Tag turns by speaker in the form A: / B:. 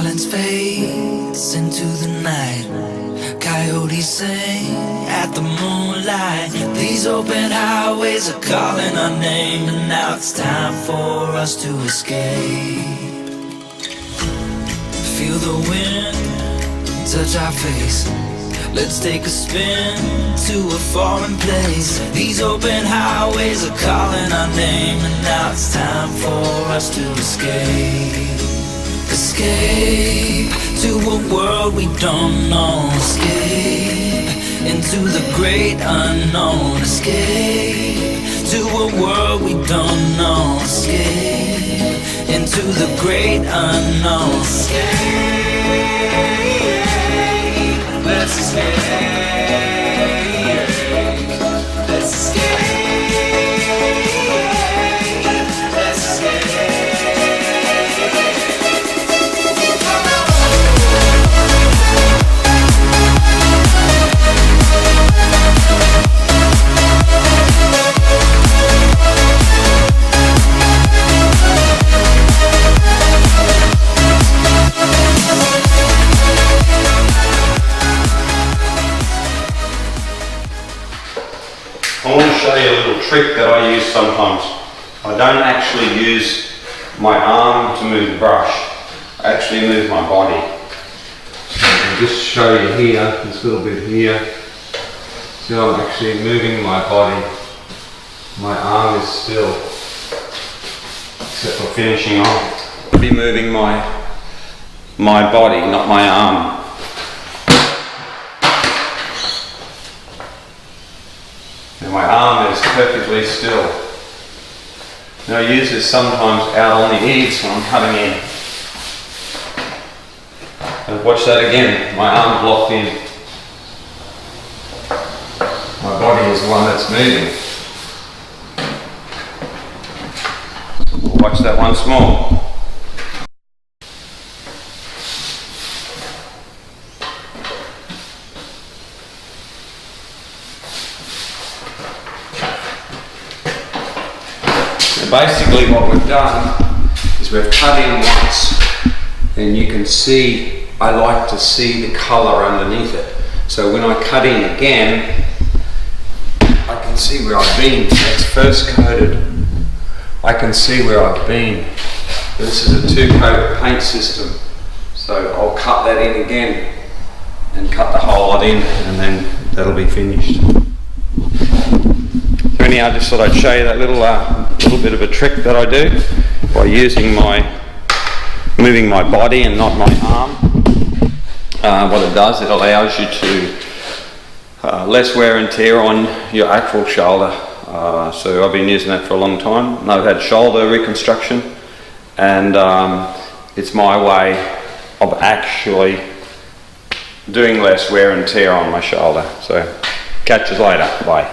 A: Silence fades into the night. Coyotes sing at the moonlight. These open highways are calling our name, and now it's time for us to escape. Feel the wind touch our face. Let's take a spin to a foreign place. These open highways are calling our name, and now it's time for us to escape. Escape to a world we don't know. Escape into the great unknown. Escape to a world we don't know. Escape into the great unknown. Escape, let's escape. Let's escape. Let's escape.
B: I want to show you a little trick that I use sometimes. I don't actually use my arm to move the brush. I actually move my body. So I'll just show you here, this little bit here. See, I'm actually moving my body. My arm is still, except for finishing off. I'll be moving my body, not my arm. And my arm is perfectly still. Now I use this sometimes out on the eaves when I'm cutting in. And watch that again, my arm's locked in. My body is the one that's moving. Watch that once more. Basically what we've done is we've cut in once, and you can see, I like to see the colour underneath it. So when I cut in again, I can see where I've been. It's first coated. I can see where I've been. This is a 2-coat paint system. So I'll cut that in again and cut the whole lot in, and then that'll be finished. So anyhow, I just thought I'd show you that little bit of a trick that I do by moving my body and not my arm. What it does, it allows you to less wear and tear on your actual shoulder. So I've been using that for a long time, and I've had shoulder reconstruction, and it's my way of actually doing less wear and tear on my shoulder. So catch us later, bye.